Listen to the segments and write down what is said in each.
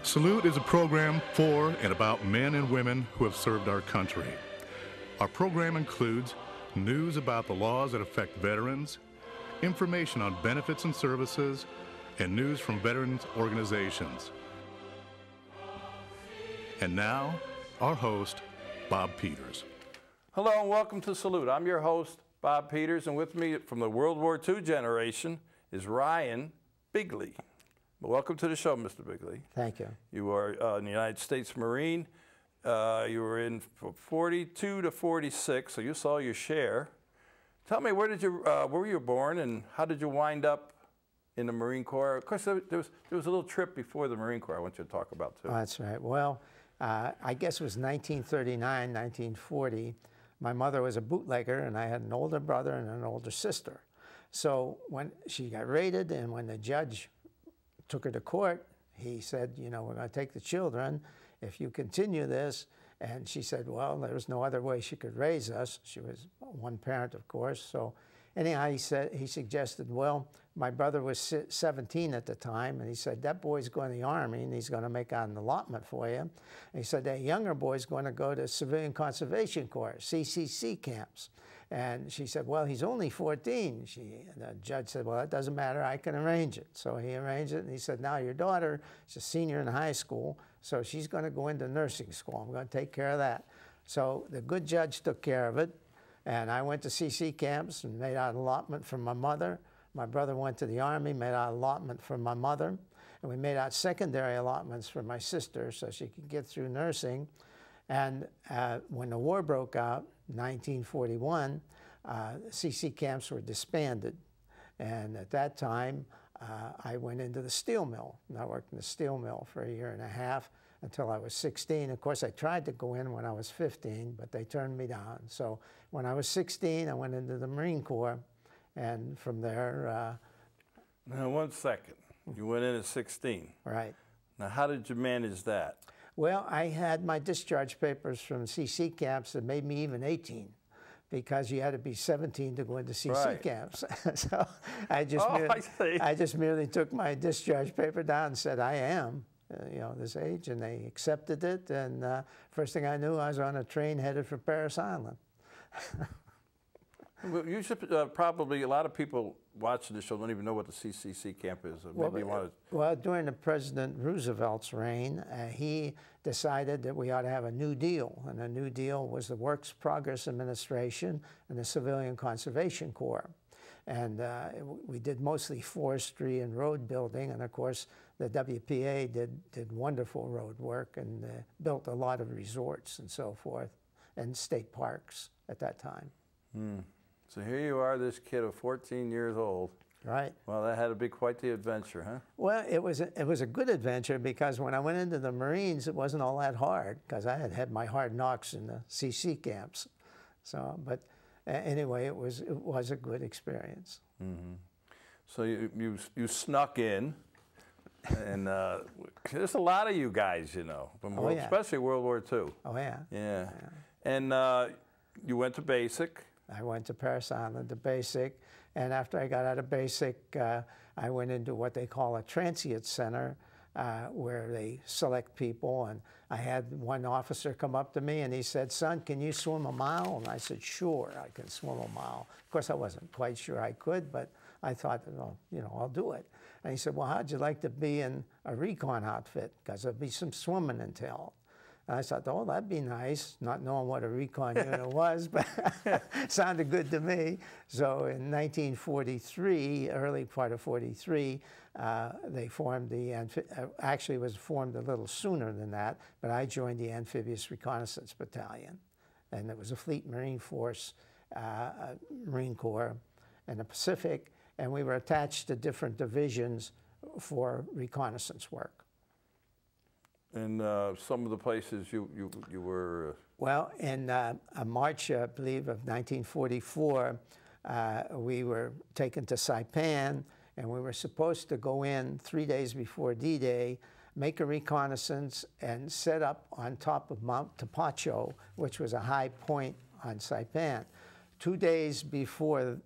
Salute is a program for and about men and women who have served our country. Our program includes news about the laws that affect veterans, information on benefits and services, and news from veterans organizations. And now, our host, Bob Peters. Hello and welcome to Salute. I'm your host, Bob Peters, and with me from the World War II generation is Ryan Beighley. Welcome to the show, Mr. Beighley. Thank you. You are an United States Marine. You were in from 42 to 46, so you saw your share. Tell me, where were you born, and how did you wind up in the Marine Corps? Of course, there was a little trip before the Marine Corps I want you to talk about, too. Oh, that's right. Well, I guess it was 1939, 1940. My mother was a bootlegger, and I had an older brother and an older sister. So when she got raided, and when the judge took her to court, he said, you know, we're going to take the children if you continue this. And she said, well, there was no other way she could raise us. She was one parent, of course. So anyhow, he suggested, well, my brother was 17 at the time, and he said, that boy's going to the Army, and he's going to make out an allotment for you. And he said, that younger boy's going to go to Civilian Conservation Corps, CCC camps. And she said, well, he's only 14. The judge said, well, that doesn't matter. I can arrange it. So he arranged it, and he said, now your daughter is a senior in high school, so she's going to go into nursing school. I'm going to take care of that. So the good judge took care of it, and I went to CC camps and made out an allotment for my mother. My brother went to the Army, made out an allotment for my mother, and we made out secondary allotments for my sister so she could get through nursing. And when the war broke out, 1941, CC camps were disbanded. And at that time, I went into the steel mill. And I worked in the steel mill for a year and a half until I was 16. Of course, I tried to go in when I was 15, but they turned me down. So when I was 16, I went into the Marine Corps. And from there... Now, 1 second. You went in at 16. Right. Now, how did you manage that? Well, I had my discharge papers from CC camps that made me even 18, because you had to be 17 to go into CC camps. So I just merely took my discharge paper down and said, I am, you know, this age, and they accepted it. And first thing I knew, I was on a train headed for Paris Island. Well, you should probably, a lot of people watching this show don't even know what the CCC camp is. Well, during the President Roosevelt's reign, he decided that we ought to have a New Deal. And the New Deal was the Works Progress Administration and the Civilian Conservation Corps. And we did mostly forestry and road building. And of course, the WPA did wonderful road work and built a lot of resorts and so forth, and state parks at that time. So here you are, this kid of 14 years old. Right. Well, that had to be quite the adventure, huh? Well, it was a good adventure, because when I went into the Marines, it wasn't all that hard, because I had my hard knocks in the CC camps. So, but anyway, it was a good experience. So you snuck in, and there's a lot of you guys, you know, from especially World War II. Oh yeah. Yeah. And you went to basic. I went to Paris Island, to basic, and after I got out of basic, I went into what they call a transient center, where they select people. And I had one officer come up to me, and he said, son, can you swim a mile? And I said, sure, I can swim a mile. Of course, I wasn't quite sure I could, but I thought, well, you know, I'll do it. And he said, well, how'd you like to be in a recon outfit? Because there'll be some swimming entailed. And I thought, oh, that'd be nice, not knowing what a recon unit was, but it sounded good to me. So in 1943, early part of 43, they formed the, actually it was formed a little sooner than that, but I joined the Amphibious Reconnaissance Battalion. And it was a Fleet Marine Force, Marine Corps in the Pacific, and we were attached to different divisions for reconnaissance work. And some of the places you were... Well, in March, I believe, of 1944, we were taken to Saipan, and we were supposed to go in 3 days before D-Day, make a reconnaissance, and set up on top of Mount Tapacho, which was a high point on Saipan. 2 days before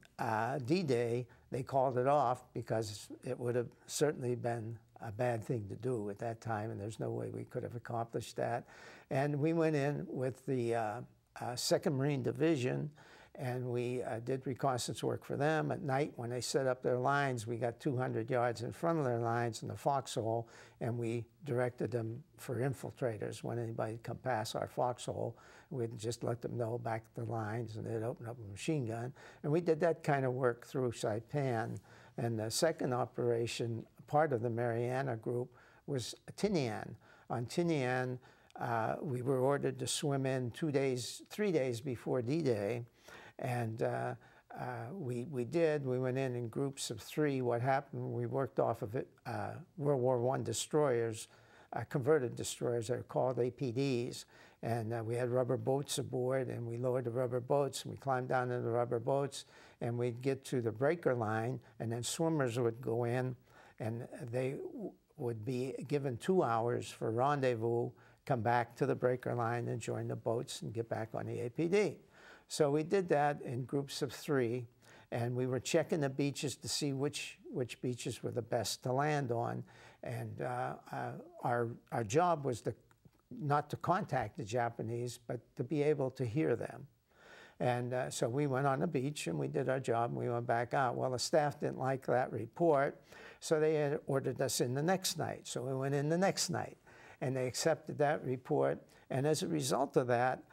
D-Day, they called it off because it would have certainly been a bad thing to do at that time, and there's no way we could have accomplished that. And we went in with the 2nd Marine Division, and we did reconnaissance work for them. At night, when they set up their lines, we got 200 yards in front of their lines in the foxhole, and we directed them for infiltrators. When anybody come past our foxhole, we'd just let them know back at the lines, and they'd open up a machine gun. And we did that kind of work through Saipan. And the second operation, part of the Mariana Group, was Tinian. On Tinian, we were ordered to swim in 3 days before D-Day. And we did. We went in groups of 3. What happened, we worked off of it, World War I destroyers, converted destroyers. They're called APDs. And we had rubber boats aboard, and we lowered the rubber boats, and we climbed down into the rubber boats, and we'd get to the breaker line, and then swimmers would go in, and they would be given 2 hours for rendezvous, come back to the breaker line and join the boats and get back on the APD. So we did that in groups of 3, and we were checking the beaches to see which beaches were the best to land on. And our job was not to contact the Japanese, but to be able to hear them. And so we went on the beach and we did our job and we went back out. Well, the staff didn't like that report, so they had ordered us in the next night. So we went in the next night and they accepted that report. And as a result of that,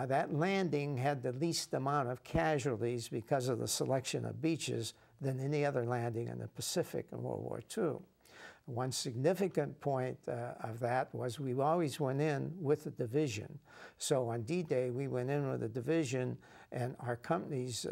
that landing had the least amount of casualties because of the selection of beaches than any other landing in the Pacific in World War II. One significant point of that was we always went in with a division. So on D-Day, we went in with a division, and our company's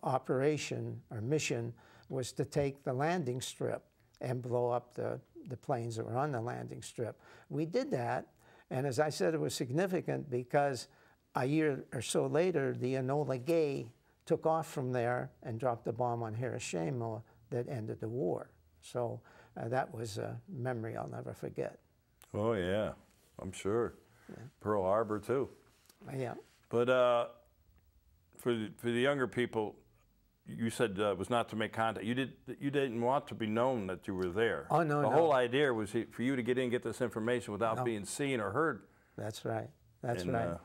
operation or mission was to take the landing strip and blow up the planes that were on the landing strip. We did that, and as I said, it was significant because a year or so later, the Enola Gay took off from there and dropped a bomb on Hiroshima that ended the war. So that was a memory I'll never forget. Oh, yeah, I'm sure. Yeah. Pearl Harbor, too. Yeah. But for the younger people, you said it was not to make contact. You didn't want to be known that you were there. Oh, no, The whole idea was for you to get in, get this information without being seen or heard. That's right. That's right.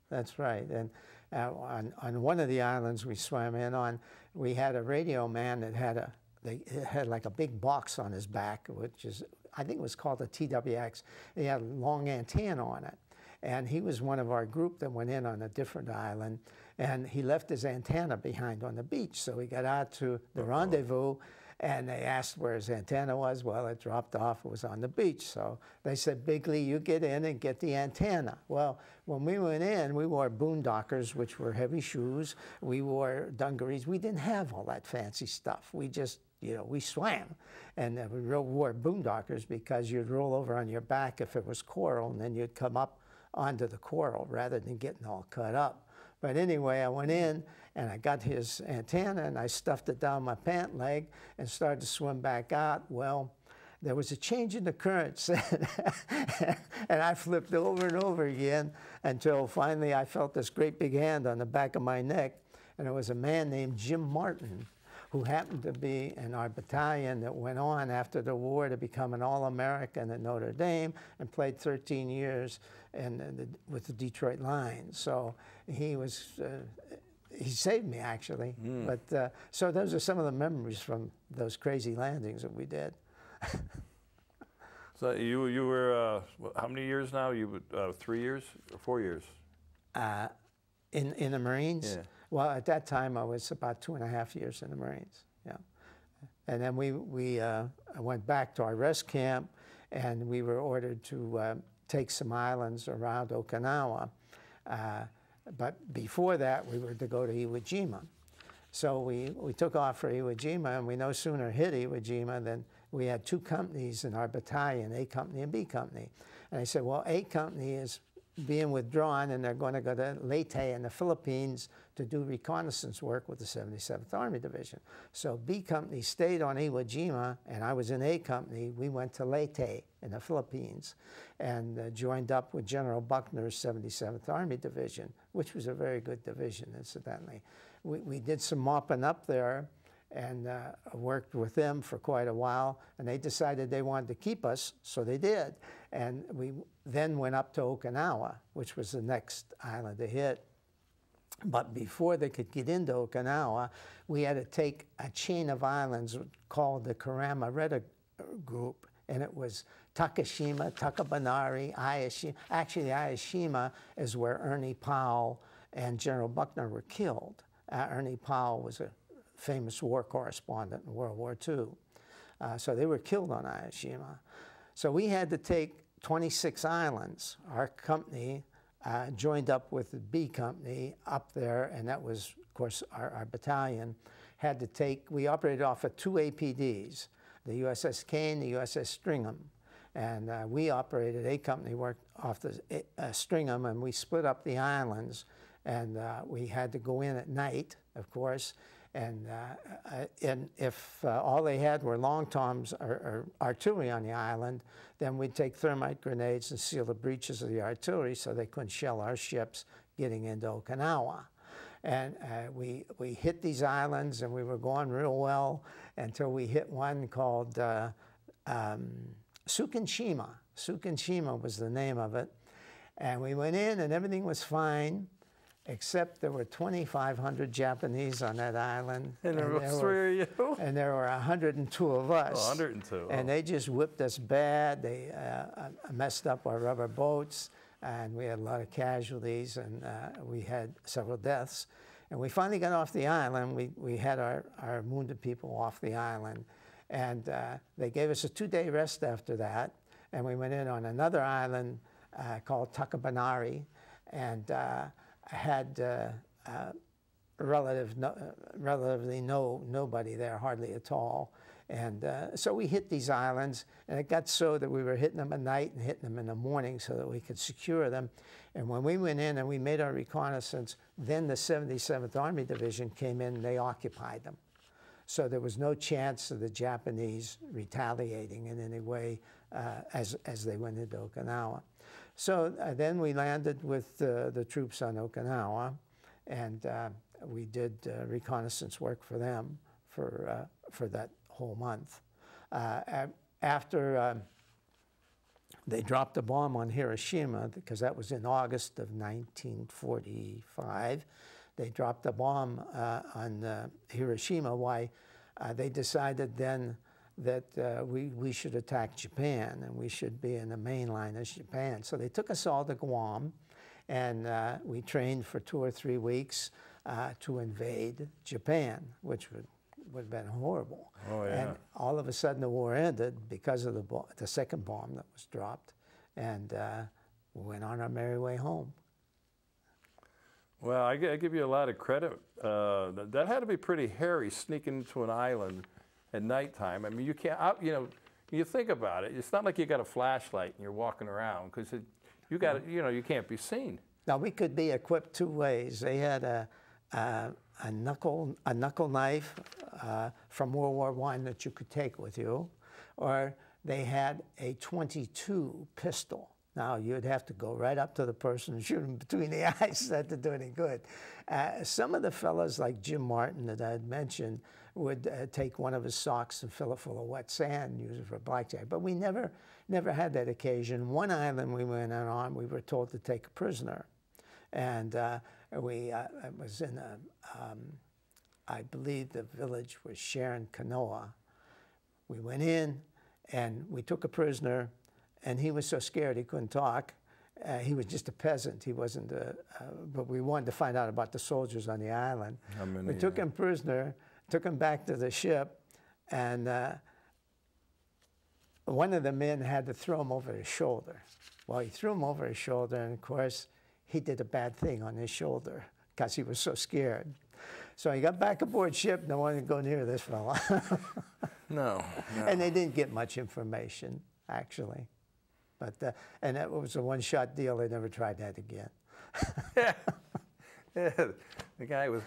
That's right. And on one of the islands we swam in on, we had a radio man that had had like a big box on his back, which is, I think it was called a TWX. He had a long antenna on it. And he was one of our group that went in on a different island. And he left his antenna behind on the beach. So we got out to the rendezvous, and they asked where his antenna was. Well, it dropped off. It was on the beach. So they said, Beighley, you get in and get the antenna. Well, when we went in, we wore boondockers, which were heavy shoes. We wore dungarees. We didn't have all that fancy stuff. We just, we swam. And we wore boondockers because you'd roll over on your back if it was coral, and then you'd come up onto the coral rather than getting all cut up. But anyway, I went in and I got his antenna and I stuffed it down my pant leg and started to swim back out. Well, there was a change in the currents and I flipped over and over again until finally I felt this great big hand on the back of my neck, and it was a man named Jim Martin, who happened to be in our battalion that went on after the war to become an All-American at Notre Dame and played 13 years with the Detroit Lions. So he saved me, actually. But so those are some of the memories from those crazy landings that we did. So you were, how many years now? 3 years or 4 years? In the Marines? Yeah. Well, at that time, I was about 2.5 years in the Marines, yeah. And then we went back to our rest camp, and we were ordered to take some islands around Okinawa. But before that, we were to go to Iwo Jima. So we took off for Iwo Jima, and we no sooner hit Iwo Jima than we had 2 companies in our battalion, A Company and B Company. And I said, well, A Company is being withdrawn, and they're going to go to Leyte in the Philippines to do reconnaissance work with the 77th Army Division. So B Company stayed on Iwo Jima, and I was in A Company. We went to Leyte in the Philippines and joined up with General Buckner's 77th Army Division, which was a very good division, incidentally. We did some mopping up there, and worked with them for quite a while, and they decided they wanted to keep us, so they did. And we then went up to Okinawa, which was the next island to hit. But before they could get into Okinawa, we had to take a chain of islands called the Karamaretta Group, and it was Takashima, Takabanari, Ayashima. Actually, Ayashima is where Ernie Powell and General Buckner were killed. Ernie Powell was a famous war correspondent in World War II. So they were killed on Ayashima. So we had to take 26 islands. Our company joined up with the B Company up there, and that was, of course, our battalion had to take, we operated off of 2 APDs, the USS Kane, the USS Stringham. And we operated, A Company worked off the Stringham, and we split up the islands, and we had to go in at night, of course, and if all they had were long toms or artillery on the island, then we'd take thermite grenades and seal the breaches of the artillery so they couldn't shell our ships getting into Okinawa. And we hit these islands, and we were going real well until we hit one called Tsukushima. Tsukushima was the name of it. And we went in, and everything was fine, except there were 2,500 Japanese on that island. And there were 3 of you? And there were 102 of us. Oh, 102. And they just whipped us bad. They messed up our rubber boats, and we had a lot of casualties, and we had several deaths. And we finally got off the island. We had our wounded people off the island. And they gave us a 2-day rest after that. And we went in on another island called Takabanari, and had relatively nobody there, hardly at all. And so we hit these islands, and it got so that we were hitting them at night and hitting them in the morning so that we could secure them. And when we went in and we made our reconnaissance, then the 77th Army Division came in and they occupied them. So there was no chance of the Japanese retaliating in any way as they went into Okinawa. So then we landed with the troops on Okinawa, and we did reconnaissance work for them for that whole month. After they dropped a bomb on Hiroshima, because that was in August of 1945, they dropped a bomb on Hiroshima. Why? They decided then that we should attack Japan, and we should be in the main line as Japan. So they took us all to Guam, and we trained for 2 or 3 weeks to invade Japan, which would have been horrible. Oh, yeah. And all of a sudden the war ended because of the second bomb that was dropped, and we went on our merry way home. Well, I give you a lot of credit. That had to be pretty hairy, sneaking into an island at nighttime. I mean, you can't, you think about it. It's not like you got a flashlight and you're walking around, because you got, you can't be seen. Now, we could be equipped 2 ways. They had a knuckle knife from World War I that you could take with you, or they had a .22 pistol. Now, you'd have to go right up to the person and shoot him between the eyes not to do any good. Some of the fellows, like Jim Martin that I had mentioned, would take one of his socks and fill it full of wet sand and use it for blackjack. But we never had that occasion. One island we went on, we were told to take a prisoner. And it was in I believe the village was Sharon Kanoa. We went in and we took a prisoner, and he was so scared he couldn't talk. He was just a peasant. He wasn't but we wanted to find out about the soldiers on the island. We took him prisoner, took him back to the ship, and one of the men had to throw him over his shoulder. Well, he threw him over his shoulder, and of course, he did a bad thing on his shoulder because he was so scared. So he got back aboard ship, no one would go near this fella. No. And they didn't get much information, actually. But, and that was a one-shot deal. They never tried that again. Yeah.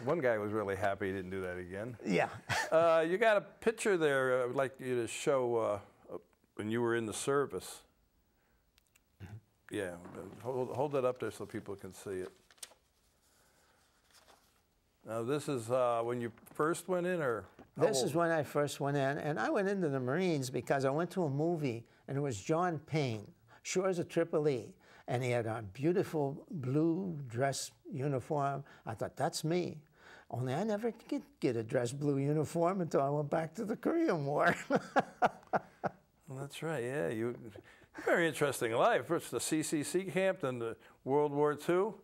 One guy was really happy he didn't do that again. Yeah. You got a picture there I would like you to show when you were in the service. Yeah, hold that up there so people can see it. Now this is when you first went in, or how This is old? when I first went in, and I went into the Marines because I went to a movie, and it was John Payne, Shores of Tripoli, and he had a beautiful blue dress uniform. I thought, that's me. Only I never did get a dress blue uniform until I went back to the Korean War. Well, that's right. Yeah, you. Very interesting life. First the CCC camp, then the World War II,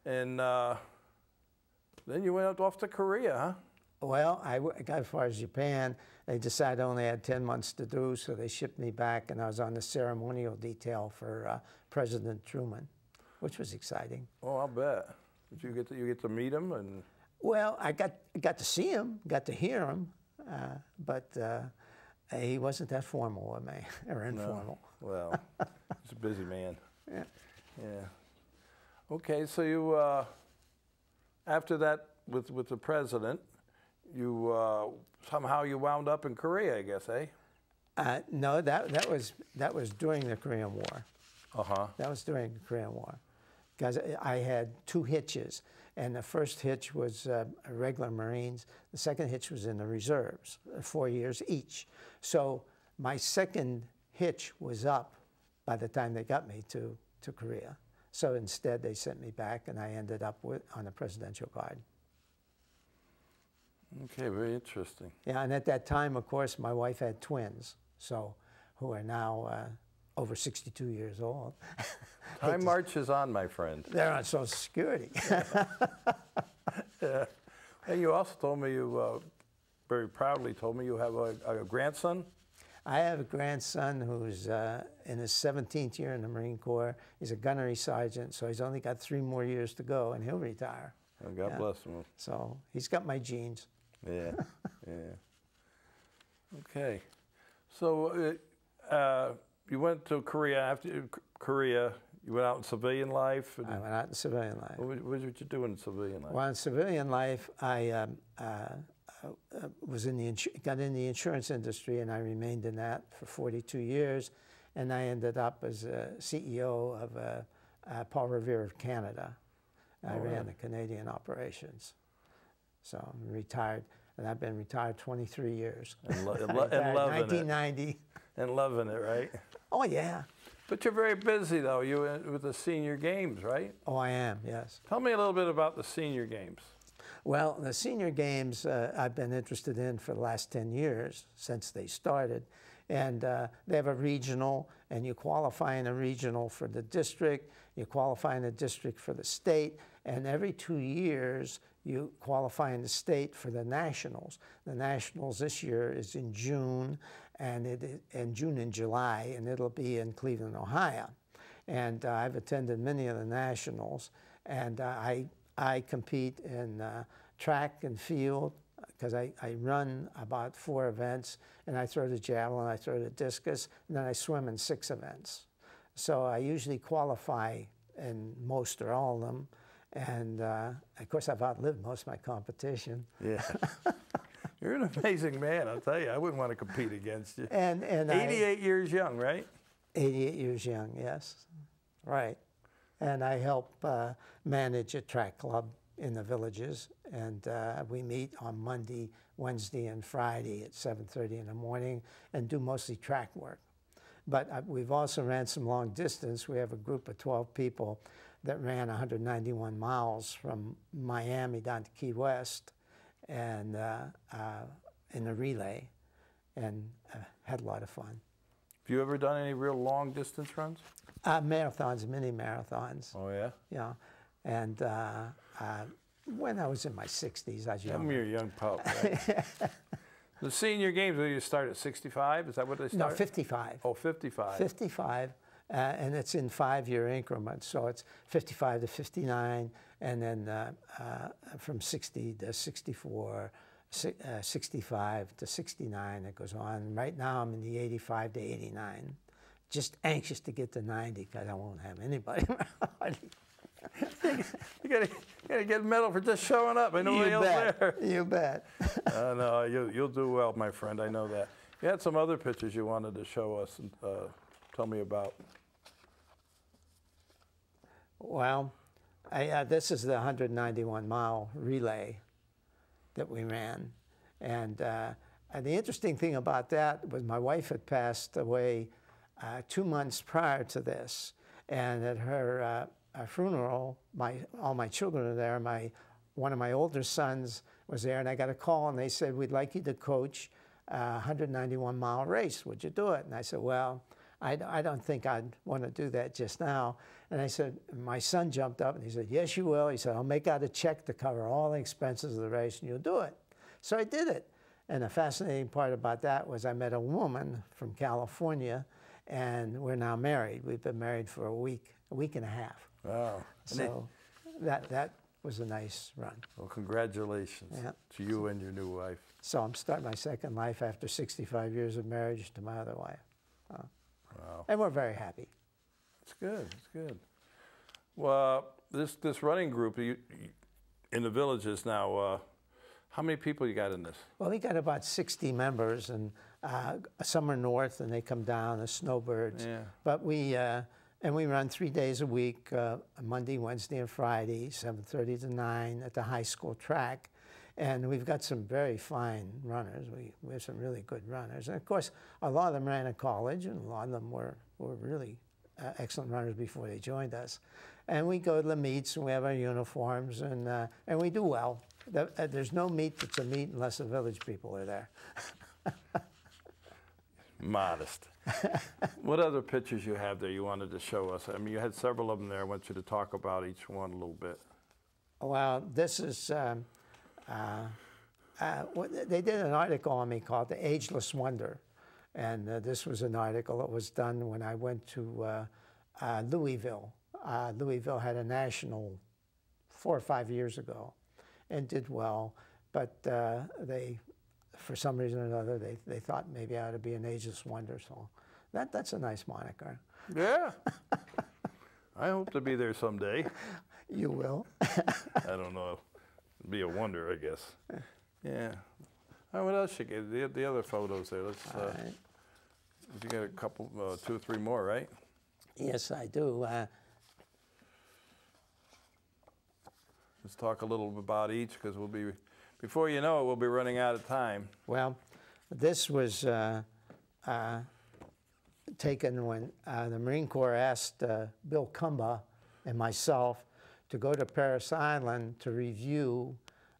and then you went off to Korea, huh? Well, I got as far as Japan. They decided I only had 10 months to do, so they shipped me back, and I was on the ceremonial detail for President Truman, which was exciting. Oh, I'll bet. Did you get to meet him? And Well, I got to see him, got to hear him, but he wasn't that formal with me, or informal. well, he's a busy man. Yeah. Yeah. Okay, so you after that with the president, you somehow you wound up in Korea, I guess, eh? No, that was during the Korean War. Uh-huh. That was during the Korean War, because I had 2 hitches, and the first hitch was regular Marines. The second hitch was in the reserves, 4 years each. So my second hitch was up by the time they got me to Korea. So instead, they sent me back, and I ended up on the Presidential Guard. Okay, very interesting. Yeah, and at that time, of course, my wife had twins, so who are now over 62 years old. Time marches on, my friend. They're on Social Security. Yeah. And you also told me you very proudly told me you have a grandson. I have a grandson who's in his 17th year in the Marine Corps. He's a gunnery sergeant, so he's only got 3 more years to go, and he'll retire. Oh, God bless him. So he's got my genes. Yeah, yeah. Okay. So you went to Korea. After Korea, you went out in civilian life? I went out in civilian life. What did you do in civilian life? Well, in civilian life, I got in the insurance industry, and I remained in that for 42 years. And I ended up as a CEO of Paul Revere of Canada. I ran the Canadian operations. So I'm retired, and I've been retired 23 years. And loving 1990. it. And loving it, right? Oh, yeah. But you're very busy, though. You with the senior games, right? Oh, I am, yes. Tell me a little bit about the senior games. Well, the senior games I've been interested in for the last 10 years, since they started. And they have a regional, and you qualify in a regional for the district, you qualify in a district for the state, and every 2 years you qualify in the state for the nationals. The nationals this year is in June, and in June and July, and it'll be in Cleveland, Ohio. And I've attended many of the nationals, and I compete in track and field, because I run about 4 events, and I throw the javelin, I throw the discus, and then I swim in 6 events. So I usually qualify in most or all of them, and of course I've outlived most of my competition. Yeah. You're an amazing man, I'll tell you. I wouldn't want to compete against you. And 88 years young, right? 88 years young, yes, right. And I help manage a track club in the villages, and we meet on Monday, Wednesday, and Friday at 7:30 in the morning and do mostly track work. But we've also ran some long distance. We have a group of 12 people that ran 191 miles from Miami down to Key West, and in a relay, and had a lot of fun. Have you ever done any real long distance runs? Marathons, mini marathons. Oh, yeah? Yeah, and when I was in my 60s, I was young. You're a young pup, right? The senior games, you start at 65? Is that what they start? No, 55. Oh, 55. 55, and it's in 5-year increments. So it's 55 to 59, and then from 60 to 64, 65 to 69, it goes on. Right now, I'm in the 85 to 89. Just anxious to get to 90, because I won't have anybody around. You gotta get a medal for just showing up. Ain't nobody else there. You bet. No, you'll do well, my friend. I know that. You had some other pictures you wanted to show us and tell me about. Well, this is the 191-mile relay that we ran. And the interesting thing about that was my wife had passed away 2 months prior to this. And at her funeral, all my children are there. One of my older sons was there, and I got a call, and they said, we'd like you to coach a 191-mile race. Would you do it? And I said, well, I don't think I'd want to do that just now. And I said, my son jumped up, and he said, yes, you will. He said, I'll make out a check to cover all the expenses of the race, and you'll do it. So I did it. And the fascinating part about that was I met a woman from California, and we're now married. We've been married for a week and a half. Wow. So that was a nice run. Well, congratulations to you and your new wife. So I'm starting my second life after 65 years of marriage to my other wife. Wow. And we're very happy. It's good. It's good. Well, this running group in the villages now, how many people you got in this? Well, we got about 60 members, and some are north, and they come down as snowbirds. Yeah. But we run 3 days a week, Monday, Wednesday, and Friday, 7:30 to 9 at the high school track. And we've got some very fine runners. We have some really good runners. And of course, a lot of them ran at college, and a lot of them were really excellent runners before they joined us. And we go to the meets, and we have our uniforms, and we do well. There's no meet that's a meet unless the village people are there. Modest. What other pictures you have there you wanted to show us? I mean, you had several of them there. I want you to talk about each one a little bit. Well, this is, they did an article on me called The Ageless Wonder. And this was an article that was done when I went to Louisville. Louisville had a national 4 or 5 years ago and did well, but they, for some reason or another, they thought maybe I ought to be an ageless wonder. So that's a nice moniker. Yeah. I hope to be there someday. You will. I don't know. It'd be a wonder, I guess. Yeah. All right, what else you get? The other photos there. Let's. Right. You got a couple, 2 or 3 more, right? Yes, I do. Let's talk a little bit about each, because we'll be, before you know it, we'll be running out of time. Well, this was taken when the Marine Corps asked Bill Cumba and myself to go to Parris Island to review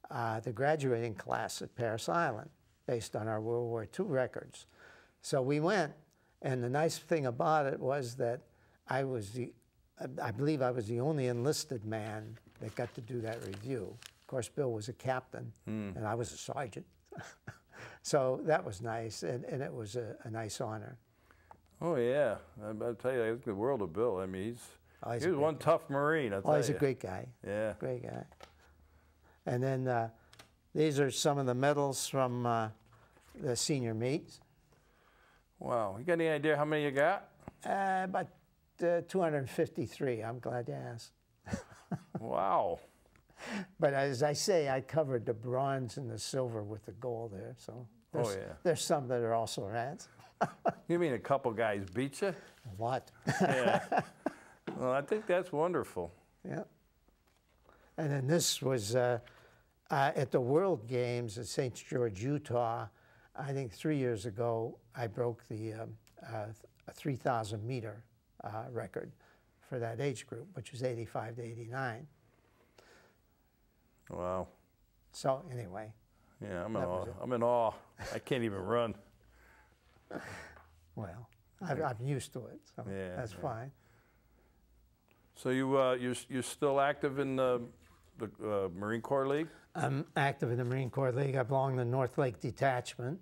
the graduating class at Parris Island based on our World War II records. So we went, and the nice thing about it was that I believe I was the only enlisted man that got to do that review. Of course, Bill was a captain, and I was a sergeant. So that was nice, and it was a nice honor. Oh, yeah. I'll tell you, I think the world of Bill. I mean, he was one guy. tough Marine, I'll tell you. He's a great guy. Yeah. Great guy. And then these are some of the medals from the senior meets. Wow. You got any idea how many you got? About 253. I'm glad you asked. Wow. But as I say, I covered the bronze and the silver with the gold there. So there's some that are also rats. You mean a couple guys beat you? What? Yeah. Well, I think that's wonderful. Yeah. And then this was at the World Games at St. George, Utah. I think 3 years ago, I broke the 3,000 meter record for that age group, which was 85 to 89. Wow. So anyway. Yeah, I'm in awe. I'm in awe. I can't even run. Well, I'm used to it, so that's fine. So you're still active in the Marine Corps League? I'm active in the Marine Corps League. I belong to the North Lake Detachment,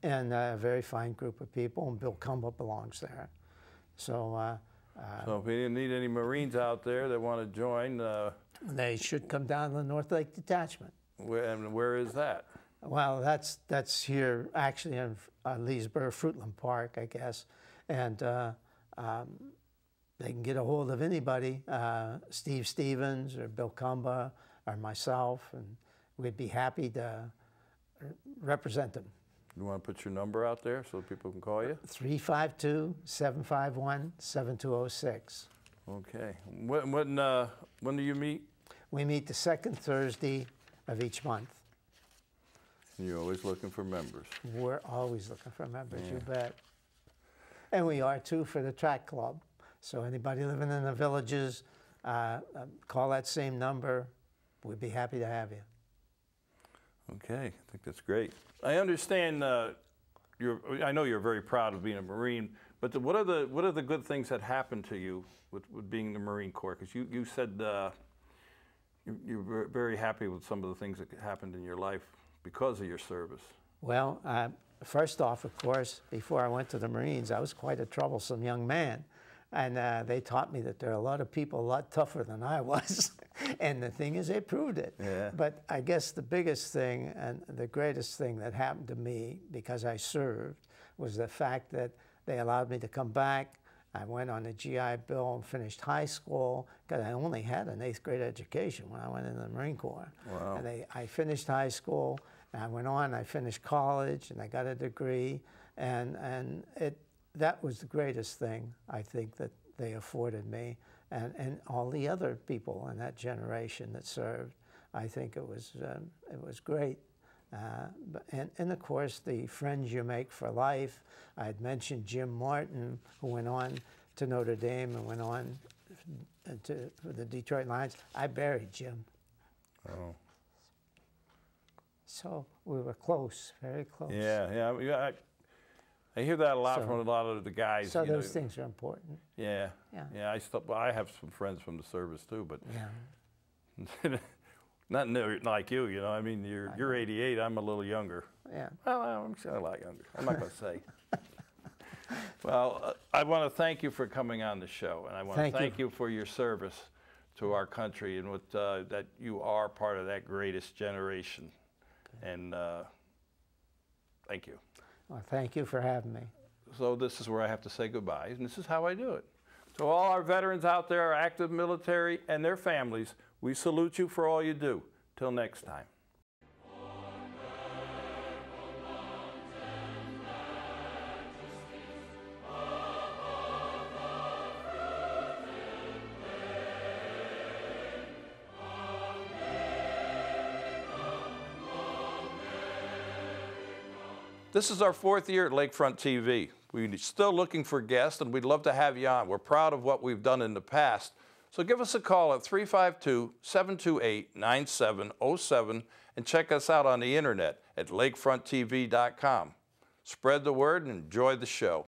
and a very fine group of people, and Bill Cumba belongs there. So, so if you need any Marines out there that want to join, they should come down to the North Lake Detachment. Where is that? Well, that's here actually in Leesburg, Fruitland Park, I guess, and they can get a hold of anybody, Steve Stevens or Bill Cumba or myself, and we'd be happy to represent them. You want to put your number out there so people can call you? 352-751-7206. Okay. When do you meet? We meet the second Thursday of each month. You're always looking for members. We're always looking for members, you bet. And we are too for the track club. So anybody living in the villages, call that same number. We'd be happy to have you. Okay, I think that's great. I understand I know you're very proud of being a Marine, but what are the good things that happened to you with being in the Marine Corps? Because you said you're very happy with some of the things that happened in your life because of your service. Well, first off, of course, before I went to the Marines, I was quite a troublesome young man. And they taught me that there are a lot of people a lot tougher than I was. And the thing is, they proved it. Yeah. But I guess the biggest thing and the greatest thing that happened to me because I served was the fact that they allowed me to come back. I went on a GI Bill and finished high school because I only had an 8th grade education when I went into the Marine Corps. Wow. And I finished high school, and I went on, I finished college, and I got a degree. And that was the greatest thing, I think, that they afforded me and all the other people in that generation that served. I think it was great. And of course, the friends you make for life. I had mentioned Jim Martin, who went on to Notre Dame and went on to the Detroit Lions. I buried Jim. Oh. So we were close, very close. Yeah. I hear that a lot from a lot of the guys. So those things are important. Yeah. Yeah. I have some friends from the service too, but Yeah. not like you. You know, I mean, you're 88. I'm a little younger. Yeah. Well, I'm a lot younger. I'm not going to say. Well, I want to thank you for coming on the show, and I want to thank you for your service to our country and that you are part of that greatest generation. And thank you. Well, thank you for having me. So this is where I have to say goodbye, and this is how I do it. To all our veterans out there, our active military, and their families, we salute you for all you do. Till next time. This is our 4th year at Lakefront TV. We're still looking for guests, and we'd love to have you on. We're proud of what we've done in the past. So give us a call at 352-728-9707 and check us out on the internet at lakefronttv.com. Spread the word and enjoy the show.